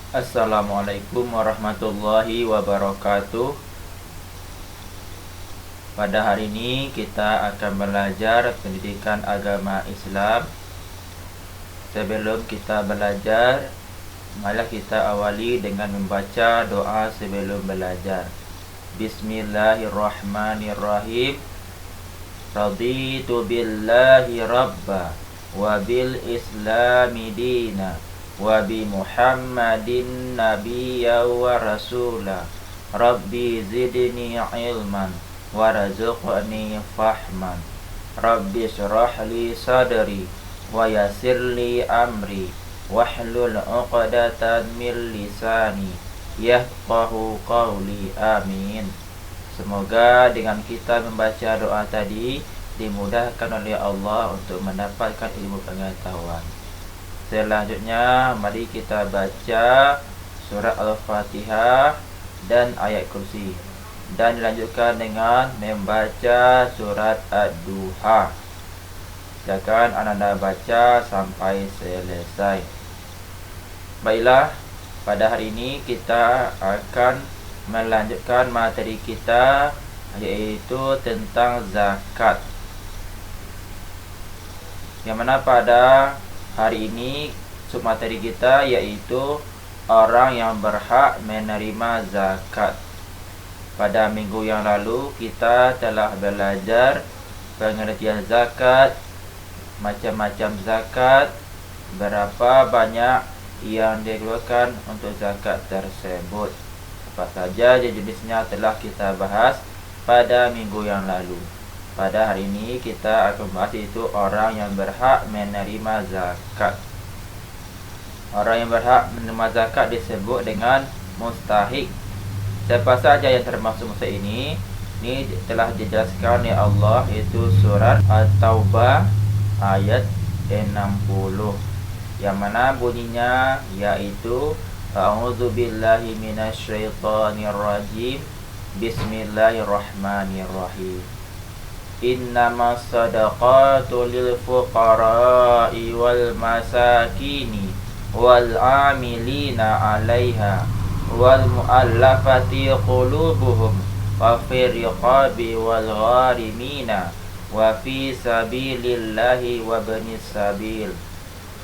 Assalamualaikum warahmatullahi wabarakatuh. Pada hari ini kita akan belajar pendidikan agama Islam. Sebelum kita belajar, marilah kita awali dengan membaca doa sebelum belajar. Bismillahirrahmanirrahim. Raditu billahi rabba wa bil islami dina wa bi Muhammadin nabiyya wa rasula. Rabbi zidni ilman warzuqni fahman. Rabbi shrah li sadri wa yassir li amri wahlul 'uqdatan min lisani yafqahu qawli. Amin. Semoga dengan kita membaca doa tadi dimudahkan oleh Allah untuk mendapatkan ilmu pengetahuan. Selanjutnya mari kita baca surat Al-Fatihah dan ayat kursi, dan dilanjutkan dengan membaca surat Ad-Duha. Silakan anda baca sampai selesai. Baiklah, pada hari ini kita akan melanjutkan materi kita, yaitu tentang zakat. Yang mana pada hari ini submateri kita yaitu orang yang berhak menerima zakat. Pada minggu yang lalu kita telah belajar pengertian zakat, macam-macam zakat, berapa banyak yang dikeluarkan untuk zakat tersebut. Apa saja jenisnya telah kita bahas pada minggu yang lalu. Pada hari ini kita akan bahas itu orang yang berhak menerima zakat. Orang yang berhak menerima zakat disebut dengan mustahik. Siapa saja yang termasuk mustahik ini telah dijelaskan oleh Allah, yaitu surat At-Taubah ayat 60, yang mana bunyinya yaitu A'udzubillahi minasyaitonirrajim. Bismillahirrahmanirrahim. Innamas sadaqatu lil fuqara'i wal masakini wal amilina 'alaiha wal mu'allafati qulubuhum wa fir riqabi wal gharimina wa fi sabilillahi wa banis sabil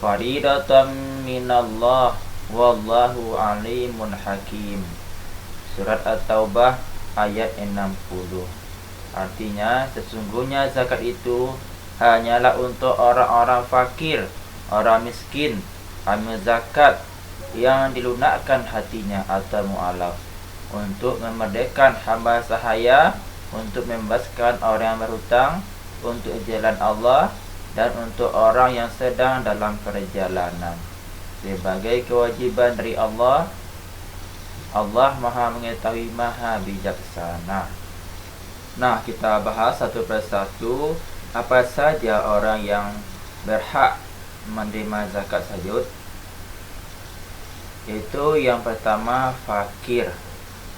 faridatan minallah wallahu alimun hakim. Surat At-Taubah ayat 60. Artinya, sesungguhnya zakat itu hanyalah untuk orang-orang fakir, orang miskin, amil zakat yang dilunakkan hatinya atau mu'alaf, untuk memerdekakan hamba sahaya, untuk membebaskan orang yang berhutang, untuk jalan Allah, dan untuk orang yang sedang dalam perjalanan. Sebagai kewajiban dari Allah. Allah Maha mengetahui, Maha bijaksana. Nah, kita bahas satu persatu apa saja orang yang berhak menerima zakat sajud. Yaitu yang pertama, fakir.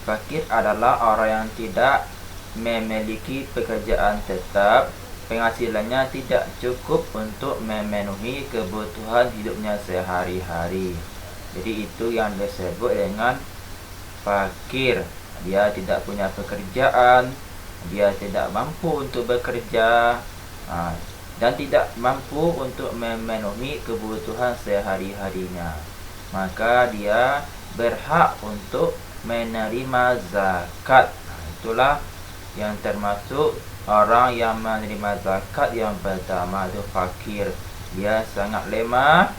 Fakir adalah orang yang tidak memiliki pekerjaan tetap, penghasilannya tidak cukup untuk memenuhi kebutuhan hidupnya sehari-hari. Jadi itu yang disebut dengan fakir. Dia tidak punya pekerjaan, dia tidak mampu untuk bekerja, dan tidak mampu untuk memenuhi kebutuhan sehari-harinya. Maka dia berhak untuk menerima zakat. Itulah yang termasuk orang yang menerima zakat. Yang pertama itu fakir. Dia sangat lemah,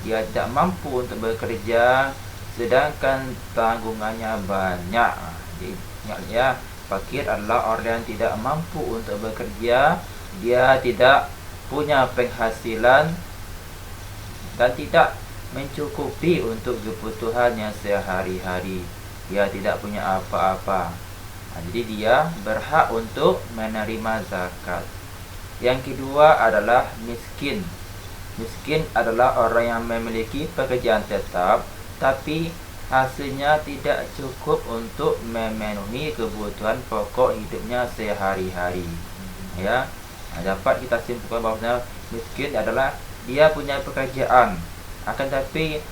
dia tidak mampu untuk bekerja, sedangkan tanggungannya banyak. Jadi ingat ya, fakir adalah orang yang tidak mampu untuk bekerja, dia tidak punya penghasilan dan tidak mencukupi untuk kebutuhannya sehari-hari. Dia tidak punya apa-apa. Jadi dia berhak untuk menerima zakat. Yang kedua adalah miskin. Miskin adalah orang yang memiliki pekerjaan tetap, tapi hasilnya tidak cukup untuk memenuhi kebutuhan pokok hidupnya sehari-hari. Ya, dapat kita simpulkan bahwa miskin adalah dia punya pekerjaan, akan tapi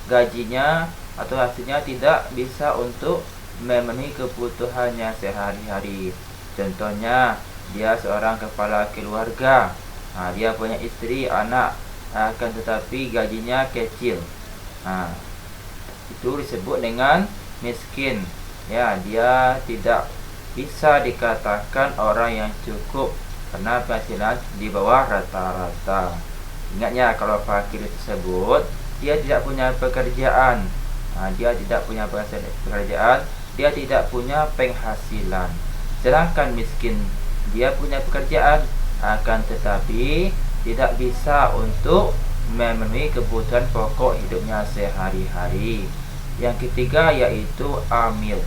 gajinya atau hasilnya tidak bisa untuk memenuhi kebutuhannya sehari-hari. Contohnya, dia seorang kepala keluarga, dia punya istri, anak, akan tetapi gajinya kecil. Itu disebut dengan miskin. Ya, dia tidak bisa dikatakan orang yang cukup karena penghasilan di bawah rata-rata. Ingatnya, kalau fakir tersebut dia tidak punya pekerjaan, dia tidak punya pekerjaan, dia tidak punya penghasilan. Sedangkan miskin, dia punya pekerjaan, akan tetapi tidak bisa untuk memenuhi kebutuhan pokok hidupnya sehari-hari. Yang ketiga yaitu amil.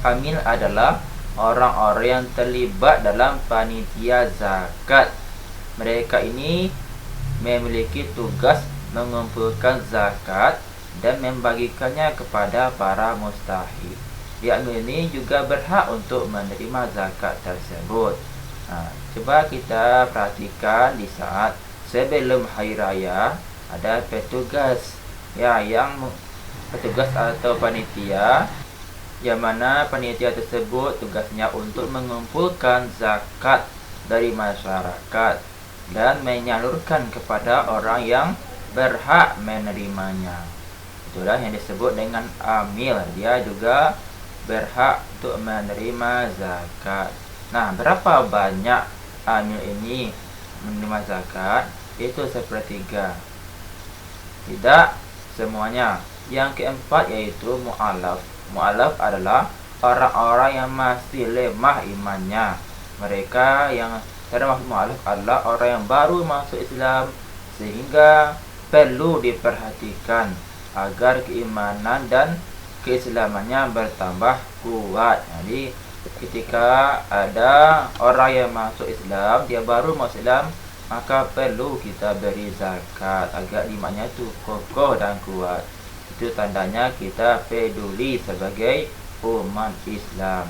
Amil adalah orang-orang yang terlibat dalam panitia zakat. Mereka ini memiliki tugas mengumpulkan zakat dan membagikannya kepada para mustahik. Amil ini juga berhak untuk menerima zakat tersebut. Coba kita perhatikan di saat sebelum hari raya ada petugas, yang petugas atau panitia, yang mana panitia tersebut tugasnya untuk mengumpulkan zakat dari masyarakat dan menyalurkan kepada orang yang berhak menerimanya. Itulah yang disebut dengan amil. Dia juga berhak untuk menerima zakat. Nah, berapa banyak amil ini menerima zakat? Itu sepertiga. Tidak semuanya. Yang keempat yaitu mu'alaf. Mu'alaf adalah orang-orang yang masih lemah imannya. Mereka yang termasuk mu'alaf adalah orang yang baru masuk Islam, sehingga perlu diperhatikan agar keimanan dan keislamannya bertambah kuat. Jadi ketika ada orang yang masuk Islam, dia baru masuk Islam, maka perlu kita beri zakat agar imannya itu kokoh dan kuat. Itu tandanya kita peduli sebagai umat Islam.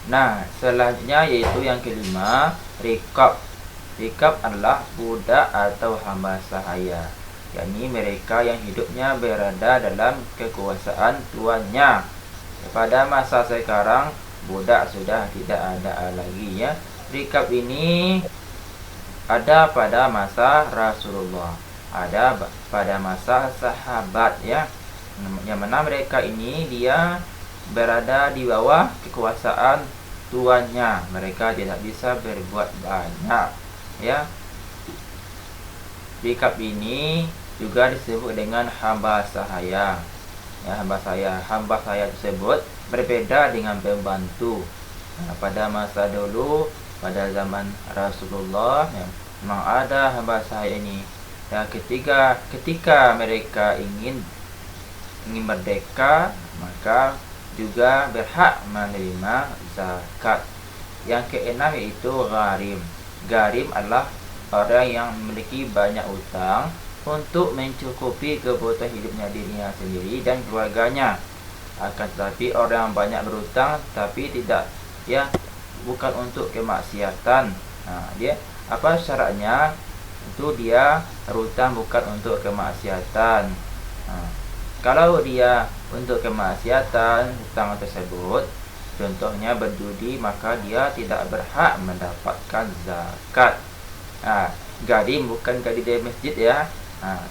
Nah, selanjutnya yaitu yang kelima, rikab. Rikab adalah budak atau hamba sahaya, yakni mereka yang hidupnya berada dalam kekuasaan tuannya. Pada masa sekarang, budak sudah tidak ada lagi, ya. Rikab ini ada pada masa Rasulullah, ada pada masa sahabat, ya. Yang mana mereka ini dia berada di bawah kekuasaan tuannya. Mereka tidak bisa berbuat banyak, ya. Rikab ini juga disebut dengan hamba sahaya. Hamba sahaya tersebut berbeda dengan pembantu. Pada masa dulu, pada zaman Rasulullah, memang ada hamba sahaya ini. Dan ketika mereka ingin merdeka, maka juga berhak menerima zakat. Yang keenam yaitu gharim. Gharim adalah orang yang memiliki banyak utang untuk mencukupi kebutuhan hidupnya dirinya sendiri dan keluarganya. Akan tetapi orang yang banyak berutang tapi tidak, bukan untuk kemaksiatan. Dia apa syaratnya? Itu dia berutang bukan untuk kemaksiatan. Kalau dia untuk kemaksiatan, hutang tersebut contohnya berjudi, maka dia tidak berhak mendapatkan zakat. Gadim bukan gadim dari masjid, ya.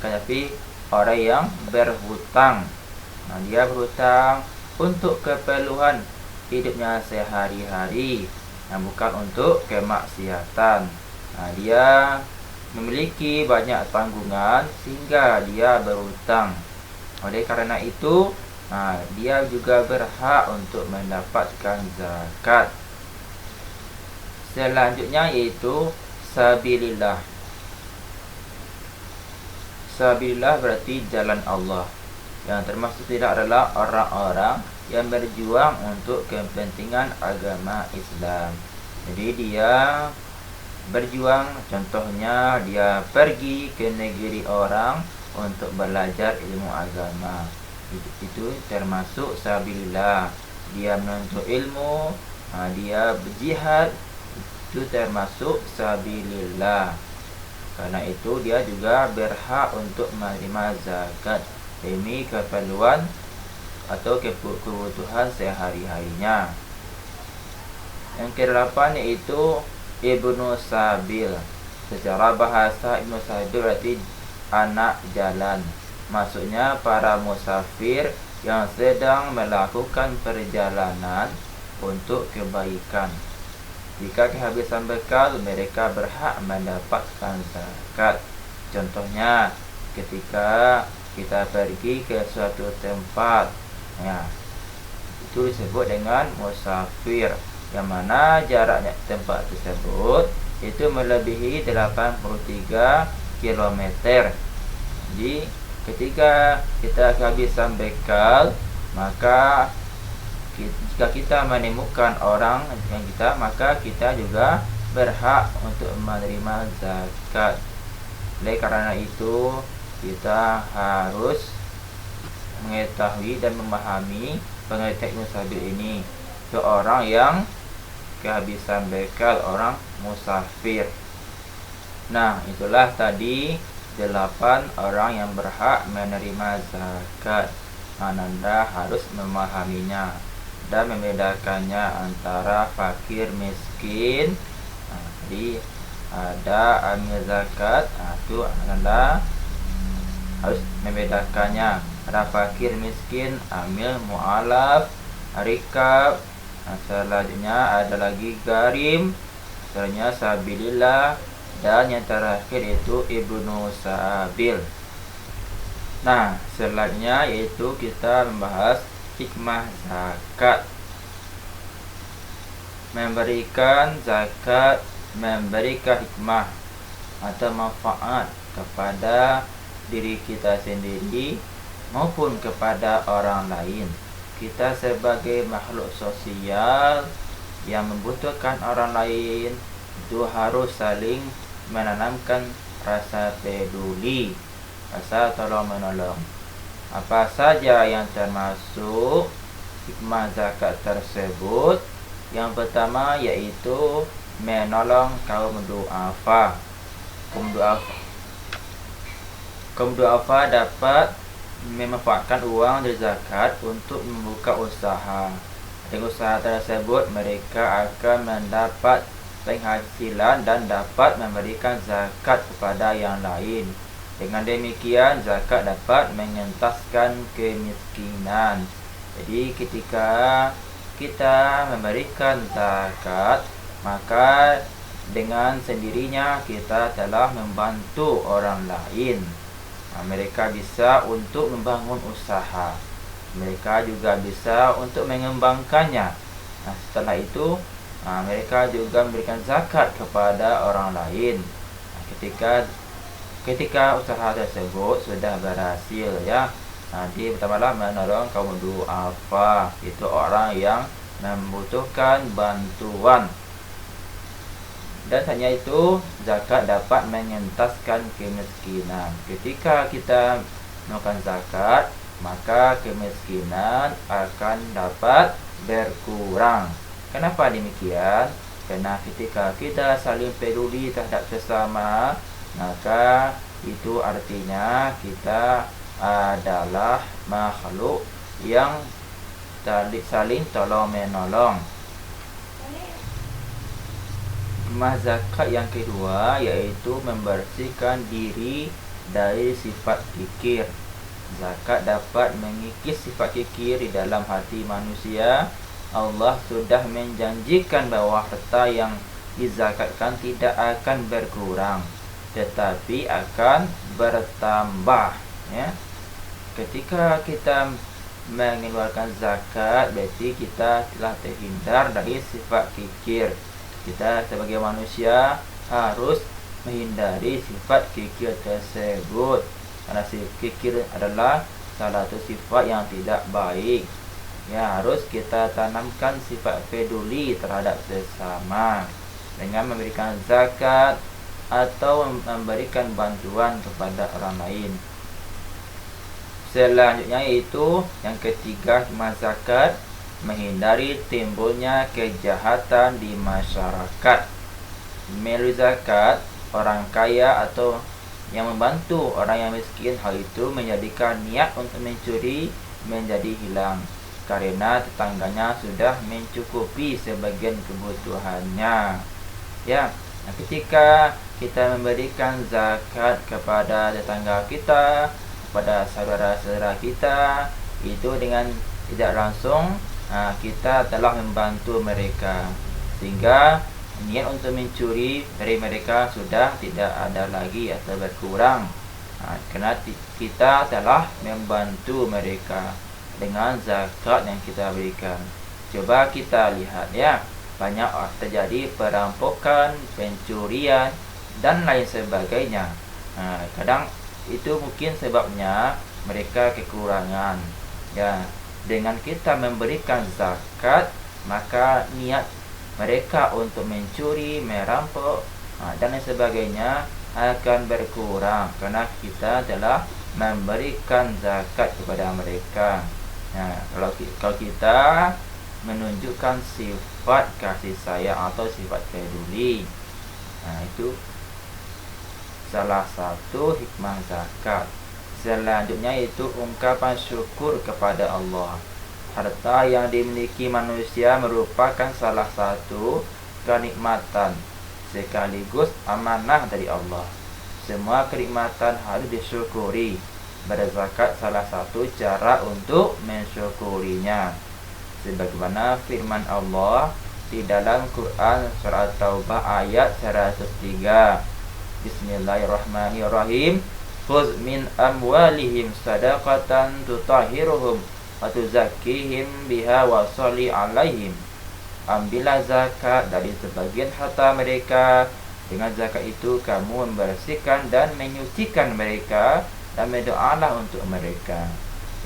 Tapi orang yang berhutang, dia berhutang untuk keperluan hidupnya sehari-hari, bukan untuk kemaksiatan. Dia memiliki banyak tanggungan sehingga dia berhutang. Oleh karena itu, dia juga berhak untuk mendapatkan zakat. Selanjutnya yaitu sabilillah. Sabilillah berarti jalan Allah. Yang termasuk tidak adalah orang-orang yang berjuang untuk kepentingan agama Islam. Jadi dia berjuang, contohnya dia pergi ke negeri orang untuk belajar ilmu agama. Itu termasuk sabilillah. Dia menuntut ilmu, dia berjihad, itu termasuk sabilillah. Karena itu dia juga berhak untuk menerima zakat. demi keperluan atau kebutuhan sehari-harinya. Yang ke-8 yaitu Ibnu Sabil. Secara bahasa Ibnu Sabil berarti anak jalan. Maksudnya para musafir yang sedang melakukan perjalanan untuk kebaikan. Jika kehabisan bekal, mereka berhak mendapatkan zakat. Contohnya, ketika kita pergi ke suatu tempat, ya, itu disebut dengan musafir, yang mana jaraknya tempat tersebut itu melebihi 83 km. Jadi ketika kita kehabisan bekal, maka jika kita menemukan orang yang maka kita juga berhak untuk menerima zakat. Oleh karena itu, kita harus mengetahui dan memahami pengertian Ibnu Sabil ini. Itu orang yang kehabisan bekal, orang musafir. Nah, itulah tadi 8 orang yang berhak menerima zakat. Anda harus memahaminya dan membedakannya antara fakir miskin. Jadi ada amil zakat, itu Anda harus membedakannya. Ada fakir miskin, amil mu'alaf, rikab. Selanjutnya ada lagi garim, selanjutnya sabilillah, dan yang terakhir itu Ibnu Sabil. Nah, selanjutnya yaitu kita membahas hikmah zakat. Memberikan zakat memberikan hikmah atau manfaat kepada diri kita sendiri maupun kepada orang lain. Kita sebagai makhluk sosial yang membutuhkan orang lain itu harus saling menanamkan rasa peduli, rasa tolong menolong. Apa saja yang termasuk hikmah zakat tersebut? Yang pertama yaitu menolong kaum du'afa. Kaum du'afa dapat memanfaatkan uang dari zakat untuk membuka usaha. Dengan usaha tersebut mereka akan mendapat penghasilan dan dapat memberikan zakat kepada yang lain. Dengan demikian zakat dapat mengentaskan kemiskinan. Jadi ketika kita memberikan zakat, maka dengan sendirinya kita telah membantu orang lain. Mereka bisa untuk membangun usaha. Mereka juga bisa untuk mengembangkannya. Setelah itu mereka juga memberikan zakat kepada orang lain. Ketika usaha tersebut sudah berhasil, ya, nanti pertamalah menolong kaum du'afa, itu orang yang membutuhkan bantuan. Dan hanya itu, zakat dapat mengentaskan kemiskinan. Ketika kita melakukan zakat, maka kemiskinan akan dapat berkurang. Kenapa demikian? Karena ketika kita saling peduli terhadap sesama, maka itu artinya kita adalah makhluk yang saling tolong menolong. Hikmah zakat yang kedua yaitu membersihkan diri dari sifat kikir. Zakat dapat mengikis sifat kikir di dalam hati manusia. Allah sudah menjanjikan bahwa harta yang dizakatkan tidak akan berkurang, tetapi akan bertambah, ya. Ketika kita mengeluarkan zakat, berarti kita telah terhindar dari sifat kikir. Kita sebagai manusia harus menghindari sifat kikir tersebut, karena kikir adalah salah satu sifat yang tidak baik. Ya, harus kita tanamkan sifat peduli terhadap sesama dengan memberikan zakat atau memberikan bantuan kepada orang lain. Selanjutnya yaitu yang ketiga, hikmah zakat menghindari timbulnya kejahatan di masyarakat. Melalui zakat, orang kaya atau yang membantu orang yang miskin, hal itu menjadikan niat untuk mencuri menjadi hilang karena tetangganya sudah mencukupi sebagian kebutuhannya. Ya, nah, ketika kita memberikan zakat kepada tetangga kita, kepada saudara-saudara kita, itu dengan tidak langsung kita telah membantu mereka, sehingga niat untuk mencuri dari mereka sudah tidak ada lagi atau berkurang, karena kita telah membantu mereka dengan zakat yang kita berikan. Coba kita lihat ya, banyak terjadi perampokan, pencurian dan lain sebagainya. Kadang itu mungkin sebabnya mereka kekurangan. Ya, dengan kita memberikan zakat, maka niat mereka untuk mencuri, merampok dan lain sebagainya akan berkurang karena kita telah memberikan zakat kepada mereka. Nah, kalau kita menunjukkan sifat kasih sayang atau sifat peduli, itu salah satu hikmah zakat. Selanjutnya itu ungkapan syukur kepada Allah. Harta yang dimiliki manusia merupakan salah satu kenikmatan sekaligus amanah dari Allah. Semua kenikmatan harus disyukuri. Berzakat salah satu cara untuk mensyukurinya. Sebagaimana firman Allah di dalam Quran Surah Taubah ayat 103. Bismillahirrahmanirrahim. Khudz min amwalihim sadaqatan tutahhiruhum wa tuzakkihim biha wa sholli alaihim. Ambillah zakat dari sebagian harta mereka. Dengan zakat itu kamu membersihkan dan menyucikan mereka, dan berdoalah untuk mereka.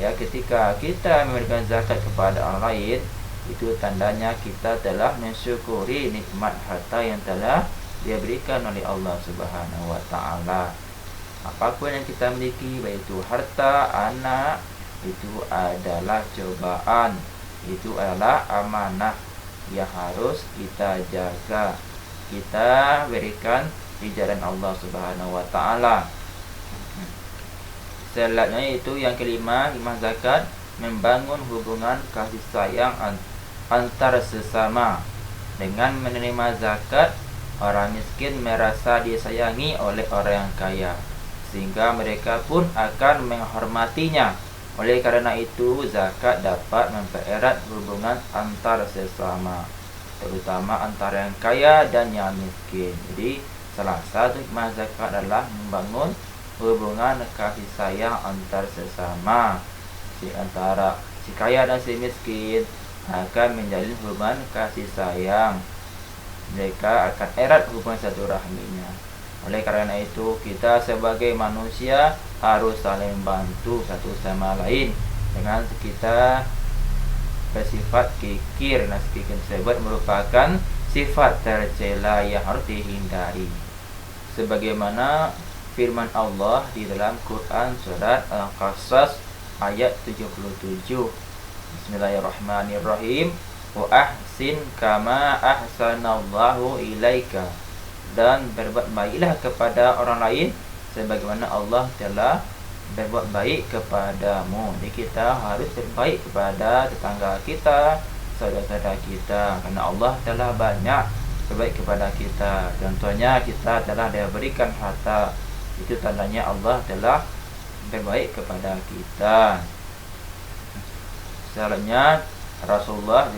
Ya, ketika kita memberikan zakat kepada orang lain, itu tandanya kita telah mensyukuri nikmat harta yang telah dia berikan oleh Allah Subhanahu wa taala. Apapun yang kita miliki, baik itu harta, anak, itu adalah cobaan, itu adalah amanah yang harus kita jaga, kita berikan di jalan Allah Subhanahu wa taala. Selanjutnya itu yang kelima, hikmah zakat membangun hubungan kasih sayang antar sesama. Dengan menerima zakat, orang miskin merasa disayangi oleh orang yang kaya, sehingga mereka pun akan menghormatinya. Oleh karena itu, zakat dapat mempererat hubungan antar sesama, terutama antara yang kaya dan yang miskin. Jadi, salah satu hikmah zakat adalah membangun hubungan kasih sayang antar sesama. Antara si kaya dan si miskin akan menjalin hubungan kasih sayang. Mereka akan erat hubungan silaturahminya. Oleh karena itu, kita sebagai manusia harus saling bantu satu sama lain dengan kita bersifat kikir. Nah, kikir tersebut merupakan sifat tercela yang harus dihindari. Sebagaimana firman Allah di dalam Quran surat Al-Qasas ayat 77. Bismillahirrahmanirrahim. Wa ahsin kama ahsanallahu ilaika. Dan berbuat baiklah kepada orang lain sebagaimana Allah telah berbuat baik kepadamu. Jadi kita harus berbaik kepada tetangga kita, saudara-saudara kita, karena Allah telah banyak berbaik kepada kita. Contohnya kita telah diberikan harta, itu tandanya Allah telah berbaik kepada kita. Selanjutnya Rasulullah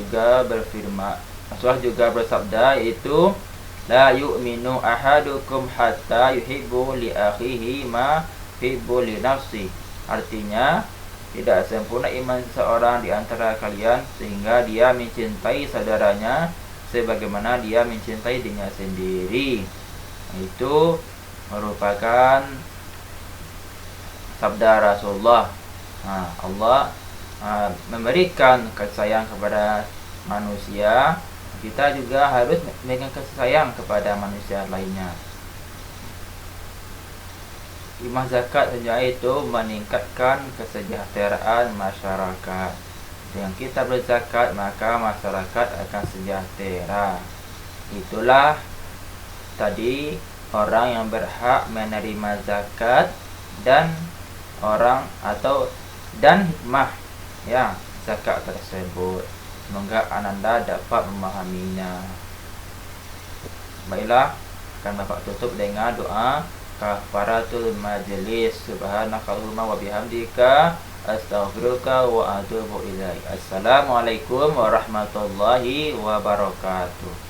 juga bersabda, yaitu la yu'minu ahadukum hatta yuhibbu li akhihi ma yuhibbu li nafsi. Artinya, tidak sempurna iman seseorang di antara kalian sehingga dia mencintai saudaranya sebagaimana dia mencintai dirinya sendiri. Itu merupakan sabda Rasulullah. Allah memberikan kasih sayang kepada manusia, kita juga harus memberikan kasih sayang kepada manusia lainnya. Hikmah zakat itu meningkatkan kesejahteraan masyarakat. Dengan kita berzakat, maka masyarakat akan sejahtera. Itulah tadi orang yang berhak menerima zakat dan orang atau dan hikmah ya zakat tersebut. Semoga Ananda dapat memahaminya. Baiklah, akan Bapak tutup dengan doa kafaratul majlis. Subhanakallahumma wa bihamdika astaghfiruka wa atubu ilaik. Assalamualaikum warahmatullahi wabarakatuh.